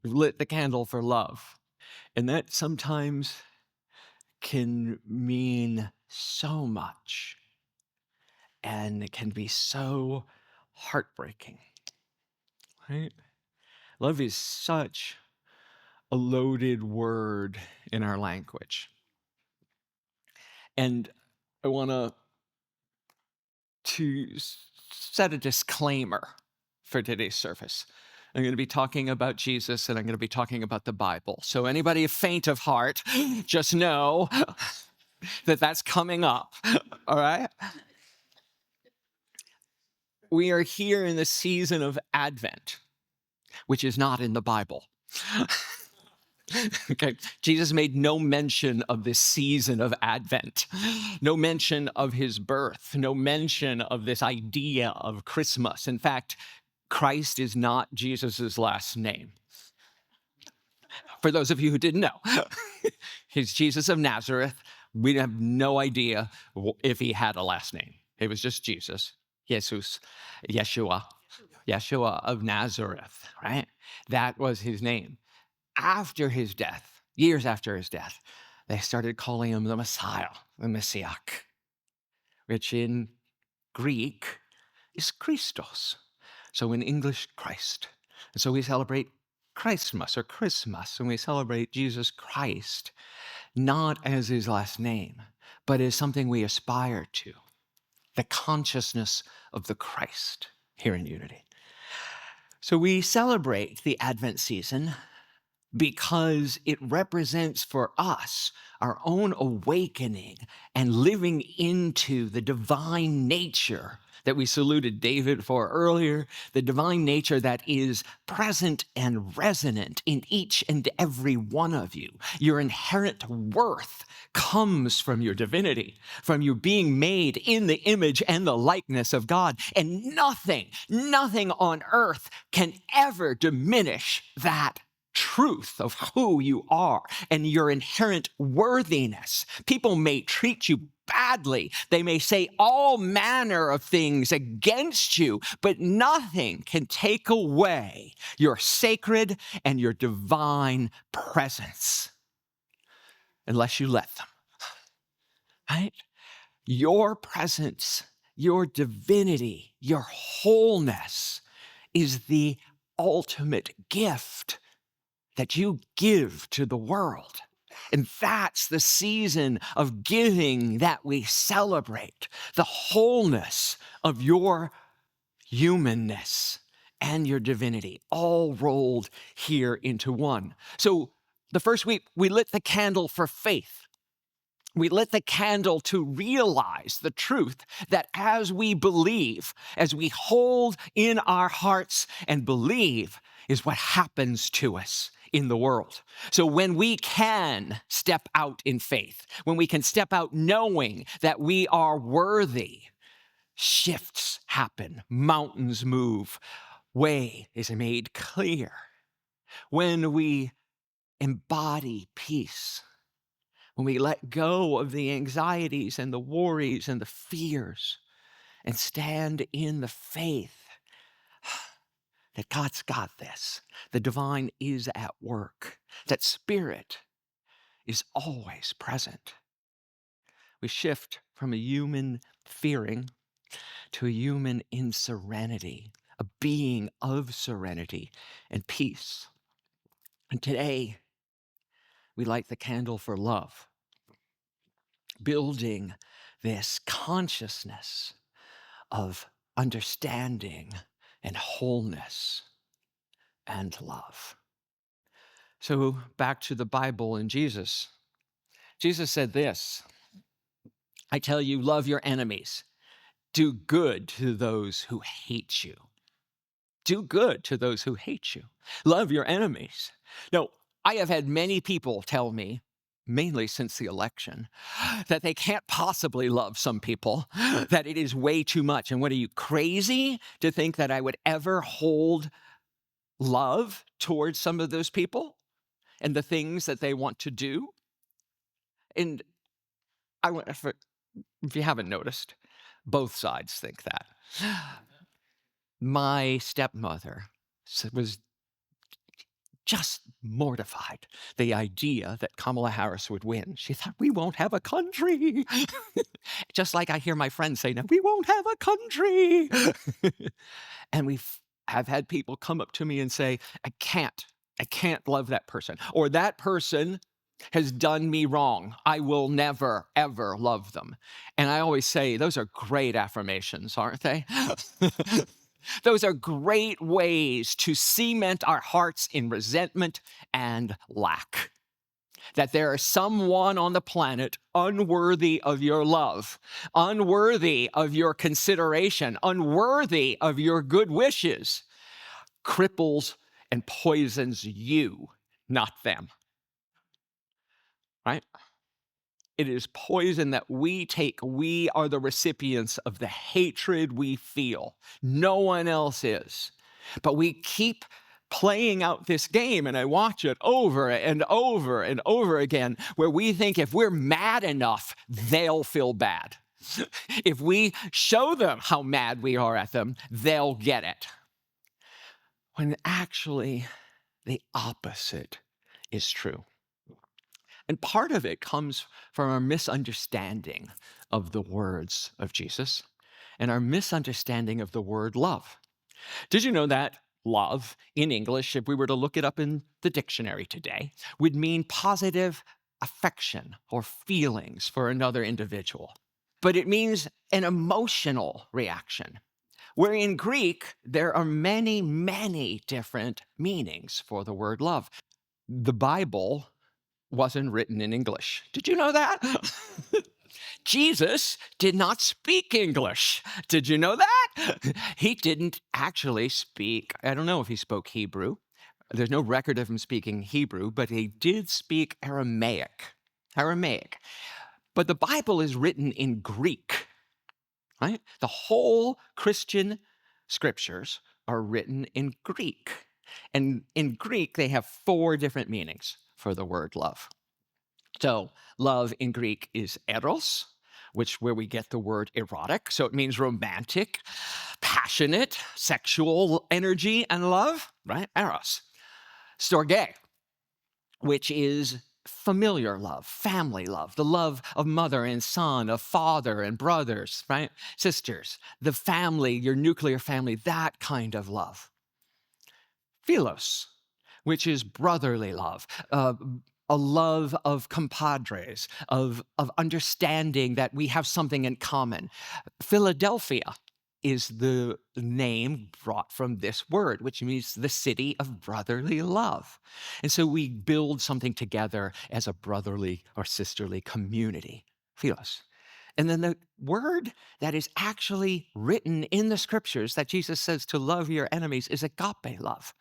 lit the candle for love. And that sometimes can mean so much and it can be so heartbreaking, right? Love is such a loaded word in our language. And I want to set a disclaimer for today's service. I'm going to be talking about Jesus and I'm going to be talking about the Bible. So anybody faint of heart, just know that that's coming up. All right? We are here in the season of Advent, which is not in the Bible. Okay, Jesus made no mention of this season of Advent, no mention of his birth, no mention of this idea of Christmas. In fact, Christ is not Jesus's last name. For those of you who didn't know, he's Jesus of Nazareth. We have no idea if he had a last name. It was just Jesus, Yeshua of Nazareth, right? That was his name. After his death, years after his death, they started calling him the Messiah, the Messiah, which in Greek is Christos. So in English, Christ. And so we celebrate Christmas or Christmas, and we celebrate Jesus Christ, not as his last name, but as something we aspire to, the consciousness of the Christ here in Unity. So we celebrate the Advent season because it represents for us our own awakening and living into the divine nature that we saluted David for earlier, the divine nature that is present and resonant in each and every one of you. Your inherent worth comes from your divinity, from you being made in the image and the likeness of God. And nothing on earth can ever diminish that truth of who you are and your inherent worthiness. People may treat you badly. They may say all manner of things against you, but nothing can take away your sacred and your divine presence unless you let them, right? Your presence, your divinity, your wholeness is the ultimate gift that you give to the world. And that's the season of giving that we celebrate, the wholeness of your humanness and your divinity, all rolled here into one. So the first week, we lit the candle for faith. We lit the candle to realize the truth that as we believe, as we hold in our hearts and believe, is what happens to us in the world. So when we can step out in faith, when we can step out knowing that we are worthy, shifts happen, mountains move, way is made clear. When we embody peace, when we let go of the anxieties and the worries and the fears and stand in the faith that God's got this, the divine is at work, that spirit is always present. We shift from a human fearing to a human in serenity, a being of serenity and peace. And today, we light the candle for love, building this consciousness of understanding and wholeness and love. So back to the Bible and Jesus. Jesus said this, I tell you, love your enemies. Do good to those who hate you. Do good to those who hate you. Love your enemies. Now, I have had many people tell me, mainly since the election, that they can't possibly love some people, that it is way too much. And what are you, crazy to think that I would ever hold love towards some of those people and the things that they want to do? And if you haven't noticed, both sides think that. My stepmother was just mortified. The idea that Kamala Harris would win. She thought, we won't have a country. Just like I hear my friends say now, we won't have a country. And have had people come up to me and say, I can't love that person. Or that person has done me wrong. I will never, ever love them. And I always say, those are great affirmations, aren't they? Those are great ways to cement our hearts in resentment and lack. That there is someone on the planet unworthy of your love, unworthy of your consideration, unworthy of your good wishes, cripples and poisons you, not them. Right? It is poison that we take. We are the recipients of the hatred we feel. No one else is. But we keep playing out this game, and I watch it over and over and over again, where we think if we're mad enough, they'll feel bad. If we show them how mad we are at them, they'll get it. When actually, the opposite is true. And part of it comes from our misunderstanding of the words of Jesus and our misunderstanding of the word love. Did you know that love in English, if we were to look it up in the dictionary today, would mean positive affection or feelings for another individual? But it means an emotional reaction. Where in Greek, there are many, many different meanings for the word love. The Bible wasn't written in English. Did you know that? Jesus did not speak English. Did you know that? He didn't actually speak, I don't know if he spoke Hebrew. There's no record of him speaking Hebrew, but he did speak Aramaic. Aramaic. But the Bible is written in Greek, right? The whole Christian scriptures are written in Greek. And in Greek, they have 4 different meanings for the word love. So love in Greek is eros, where we get the word erotic. So it means romantic, passionate, sexual energy and love, right? Eros. Storge, which is familiar love, family love, the love of mother and son, of father and brothers, right? Sisters, the family, your nuclear family, that kind of love. Philos, which is brotherly love, a love of compadres, of understanding that we have something in common. Philadelphia is the name brought from this word, which means the city of brotherly love. And so we build something together as a brotherly or sisterly community, philos. And then the word that is actually written in the scriptures that Jesus says to love your enemies is agape love.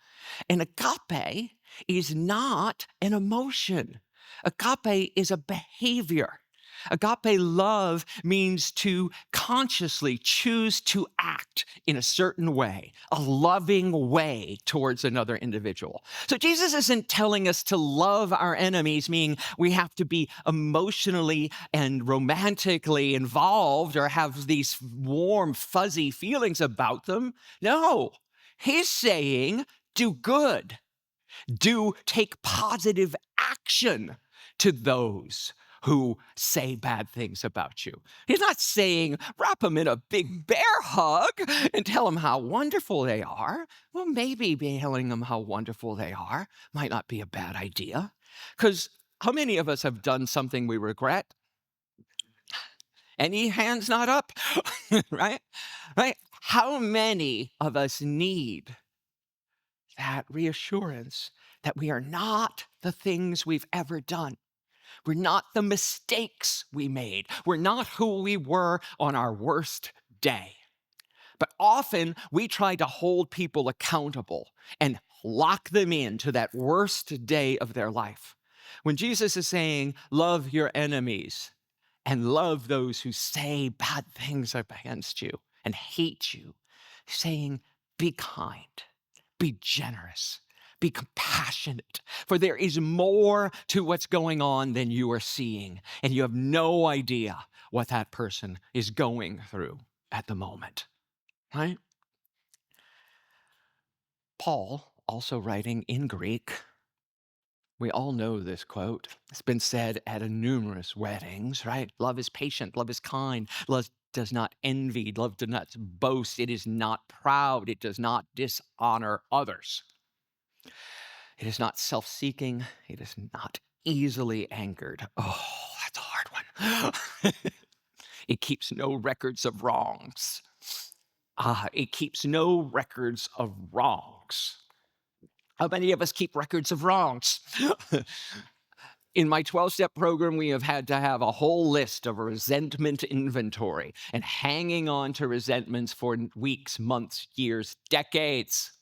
And agape is not an emotion. Agape is a behavior. Agape love means to consciously choose to act in a certain way, a loving way towards another individual. So Jesus isn't telling us to love our enemies, meaning we have to be emotionally and romantically involved or have these warm, fuzzy feelings about them. No, he's saying do good. Take positive action to those who say bad things about you. He's not saying wrap them in a big bear hug and tell them how wonderful they are. Well, maybe telling them how wonderful they are might not be a bad idea. Because how many of us have done something we regret? Any hands not up? Right? Right? How many of us need that reassurance that we are not the things we've ever done? We're not the mistakes we made. We're not who we were on our worst day. But often we try to hold people accountable and lock them into that worst day of their life. When Jesus is saying, love your enemies and love those who say bad things against you and hate you, he's saying, be kind, be generous, be compassionate, for there is more to what's going on than you are seeing, and you have no idea what that person is going through at the moment, right? Paul, also writing in Greek, We all know this quote. It's been said at numerous weddings, right? Love is patient, love is kind, love does not envy, love does not boast, it is not proud, it does not dishonor others. It is not self seeking, it is not easily angered. Oh, that's a hard one. It keeps no records of wrongs. It keeps no records of wrongs. How many of us keep records of wrongs? In my 12-step program, we have had to have a whole list of resentment inventory and hanging on to resentments for weeks, months, years, decades.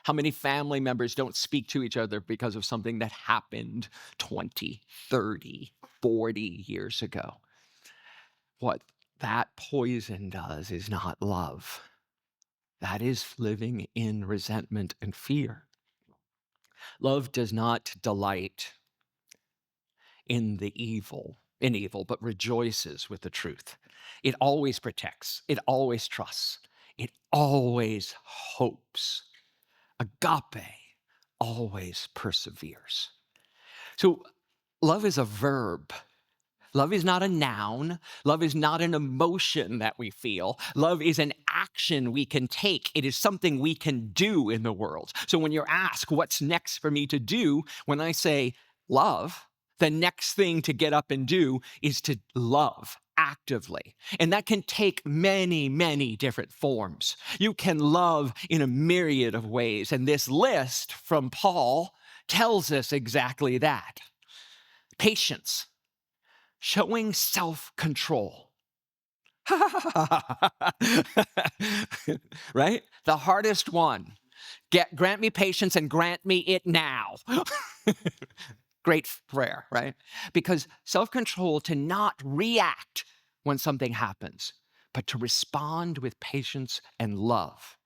How many family members don't speak to each other because of something that happened 20, 30, 40 years ago? What that poison does is not love. That is living in resentment and fear. Love does not delight in evil, but rejoices with the truth. It always protects, it always trusts, it always hopes. Agape always perseveres. So, love is a verb. Love is not a noun. Love is not an emotion that we feel. Love is an action we can take. It is something we can do in the world. So when you're asked, what's next for me to do? When I say love, the next thing to get up and do is to love actively. And that can take many, many different forms. You can love in a myriad of ways. And this list from Paul tells us exactly that. Patience, showing self-control. Right? The hardest one. Grant me patience and grant me it now. Great prayer, right? Because self-control to not react when something happens, but to respond with patience and love,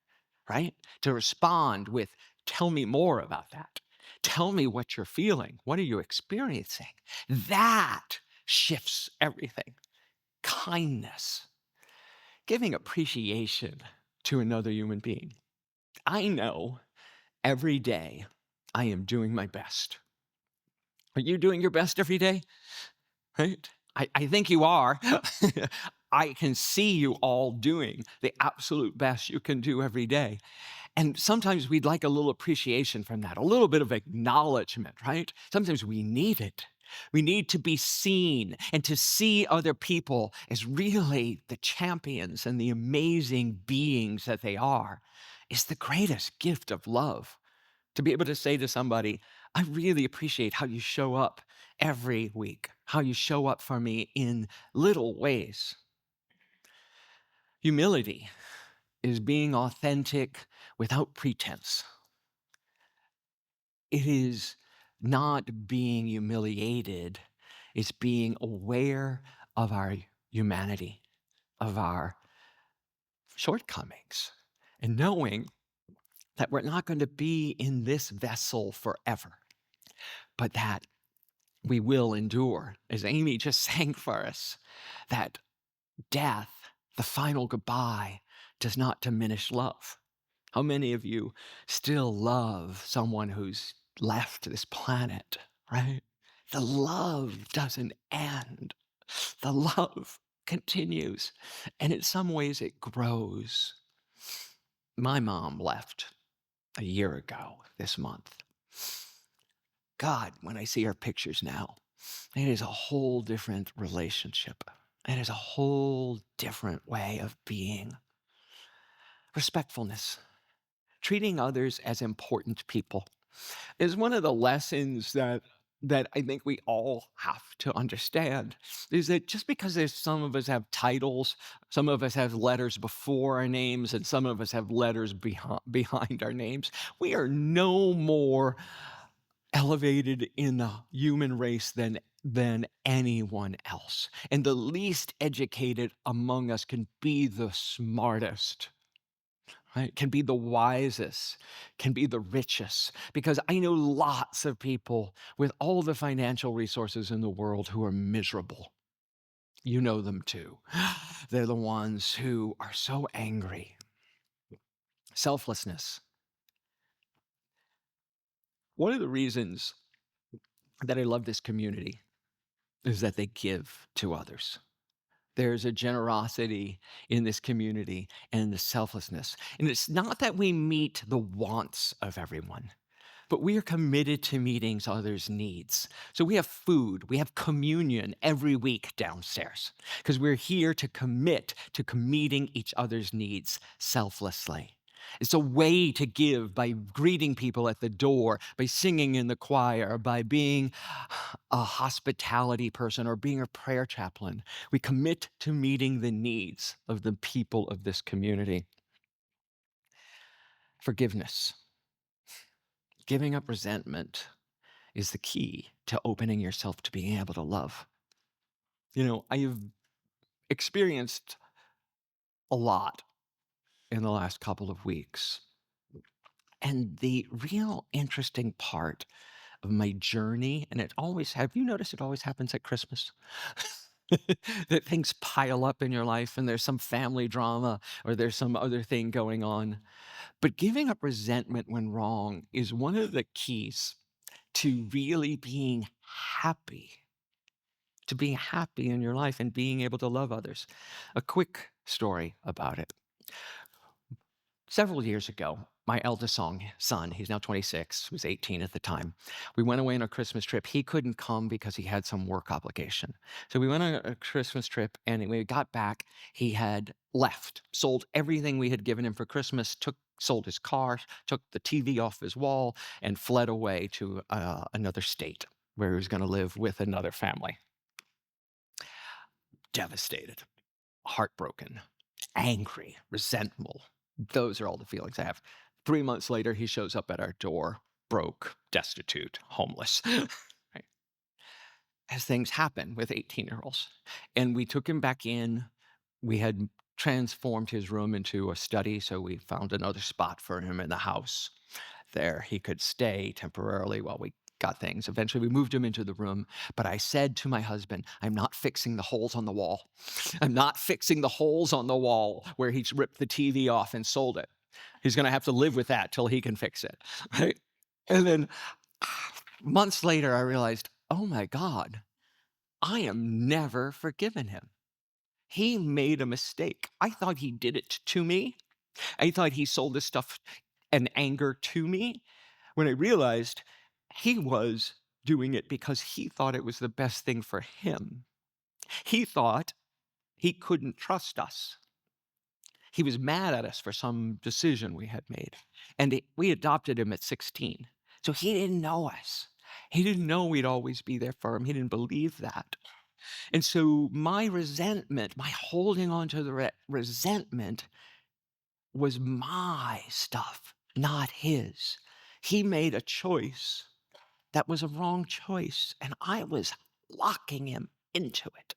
right? To respond with, tell me more about that. Tell me what you're feeling. What are you experiencing? That shifts everything. Kindness, giving appreciation to another human being. I know every day I am doing my best. Are you doing your best every day? Right? I think you are. I can see you all doing the absolute best you can do every day. And sometimes we'd like a little appreciation from that, a little bit of acknowledgement, right? Sometimes we need it. We need to be seen and to see other people as really the champions and the amazing beings that they are is the greatest gift of love. To be able to say to somebody, I really appreciate how you show up every week, how you show up for me in little ways. Humility is being authentic without pretense. It is not being humiliated, it's being aware of our humanity, of our shortcomings, and knowing that we're not going to be in this vessel forever, but that we will endure, as Amy just sang for us, that death, the final goodbye, does not diminish love. How many of you still love someone who's left this planet, right? The love doesn't end. The love continues. And in some ways, it grows. My mom left a year ago this month. God, when I see her pictures now, it is a whole different relationship. It is a whole different way of being. Respectfulness, treating others as important people is one of the lessons that I think we all have to understand is that just because there's some of us have titles, some of us have letters before our names, and some of us have letters behind our names, we are no more elevated in the human race than anyone else. And the least educated among us can be the smartest, right? Can be the wisest, can be the richest. Because I know lots of people with all the financial resources in the world who are miserable. You know them too. They're the ones who are so angry. Selflessness. One of the reasons that I love this community is that they give to others. There's a generosity in this community and the selflessness. And it's not that we meet the wants of everyone, but we are committed to meeting others' needs. So we have food, we have communion every week downstairs because we're here to commit to meeting each other's needs selflessly. It's a way to give by greeting people at the door, by singing in the choir, by being a hospitality person or being a prayer chaplain. We commit to meeting the needs of the people of this community. Forgiveness. Giving up resentment is the key to opening yourself to being able to love. I have experienced a lot in the last couple of weeks. And the real interesting part of my journey, and have you noticed it always happens at Christmas? That things pile up in your life and there's some family drama or there's some other thing going on. But giving up resentment when wrong is one of the keys to really happy being happy in your life and being able to love others. A quick story about it. Several years ago, my eldest son, he's now 26, was 18 at the time. We went away on a Christmas trip. He couldn't come because he had some work obligation. So we went on a Christmas trip, and when we got back, he had left, sold everything we had given him for Christmas, sold his car, took the TV off his wall, and fled away to another state where he was going to live with another family. Devastated, heartbroken, angry, resentful. Those are all the feelings I have. 3 months later, he shows up at our door, broke, destitute, homeless. Right? As things happen with 18-year-olds. And we took him back in. We had transformed his room into a study, so we found another spot for him in the house. There he could stay temporarily while we got things. Eventually, we moved him into the room, but I said to my husband, I'm not fixing the holes on the wall. I'm not fixing the holes on the wall where he ripped the TV off and sold it. He's going to have to live with that till he can fix it. Right? And then months later, I realized, oh my God, I am never forgiven him. He made a mistake. I thought he did it to me. I thought he sold this stuff and anger to me, when I realized he was doing it because he thought it was the best thing for him. He thought he couldn't trust us. He was mad at us for some decision we had made. And we adopted him at 16. So he didn't know us. He didn't know we'd always be there for him. He didn't believe that. And so my resentment, my holding on to the resentment was my stuff, not his. He made a choice that was a wrong choice, and I was locking him into it.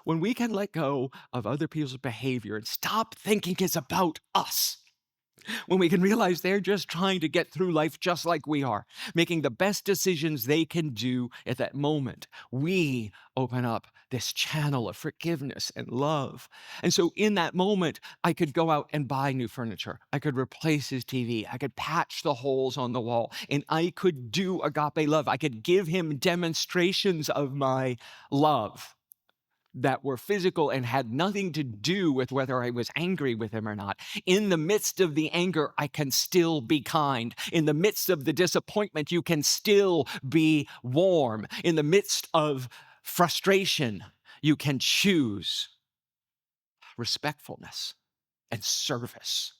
When we can let go of other people's behavior and stop thinking it's about us, when we can realize they're just trying to get through life just like we are, making the best decisions they can do at that moment, we open up this channel of forgiveness and love. And so in that moment, I could go out and buy new furniture. I could replace his TV. I could patch the holes on the wall, and I could do agape love. I could give him demonstrations of my love that were physical and had nothing to do with whether I was angry with him or not. In the midst of the anger, I can still be kind. In the midst of the disappointment, you can still be warm. In the midst of frustration, you can choose respectfulness and service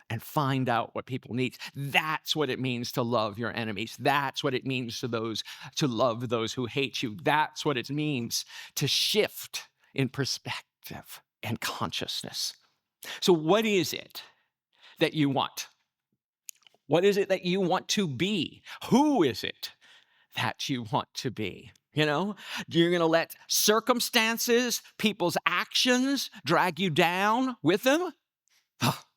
and find out what people need. That's what it means to love your enemies. That's what it means to love those who hate you. That's what it means to shift in perspective and consciousness. So what is it that you want? What is it that you want to be? Who is it that you want to be? You're going to let circumstances, people's actions drag you down with them?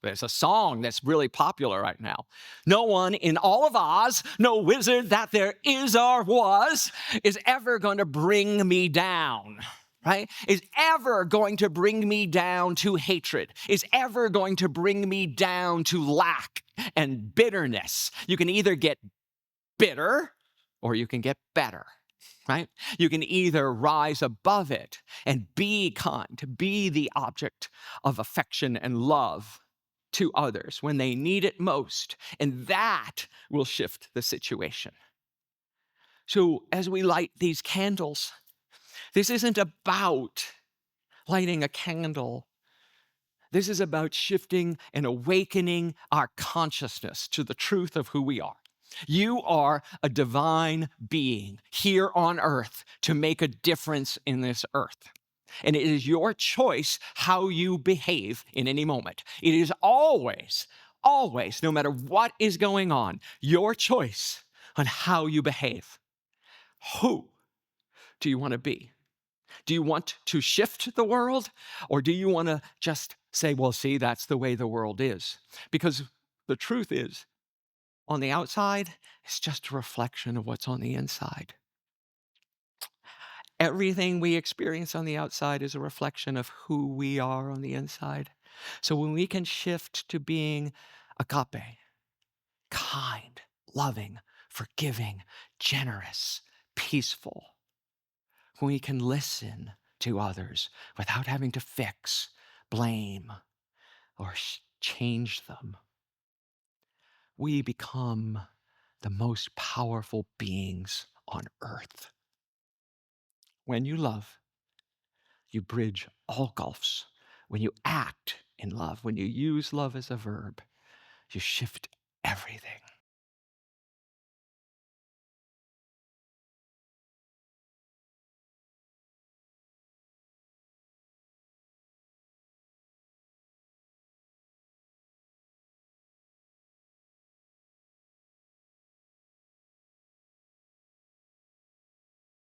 There's a song that's really popular right now. No one in all of Oz, no wizard that there is or was, is ever going to bring me down, right? Is ever going to bring me down to hatred, is ever going to bring me down to lack and bitterness. You can either get bitter or you can get better, right? You can either rise above it and be kind, to be the object of affection and love to others when they need it most, and that will shift the situation. So, as we light these candles, this isn't about lighting a candle. This is about shifting and awakening our consciousness to the truth of who we are. You are a divine being here on earth to make a difference in this earth. And it is your choice how you behave in any moment. It is always, always, no matter what is going on, your choice on how you behave. Who do you want to be? Do you want to shift the world? Or do you want to just say, well, see, that's the way the world is? Because the truth is, on the outside, it's just a reflection of what's on the inside. Everything we experience on the outside is a reflection of who we are on the inside. So when we can shift to being agape, kind, loving, forgiving, generous, peaceful, when we can listen to others without having to fix, blame, or change them, we become the most powerful beings on earth. When you love, you bridge all gulfs. When you act in love, when you use love as a verb, you shift everything.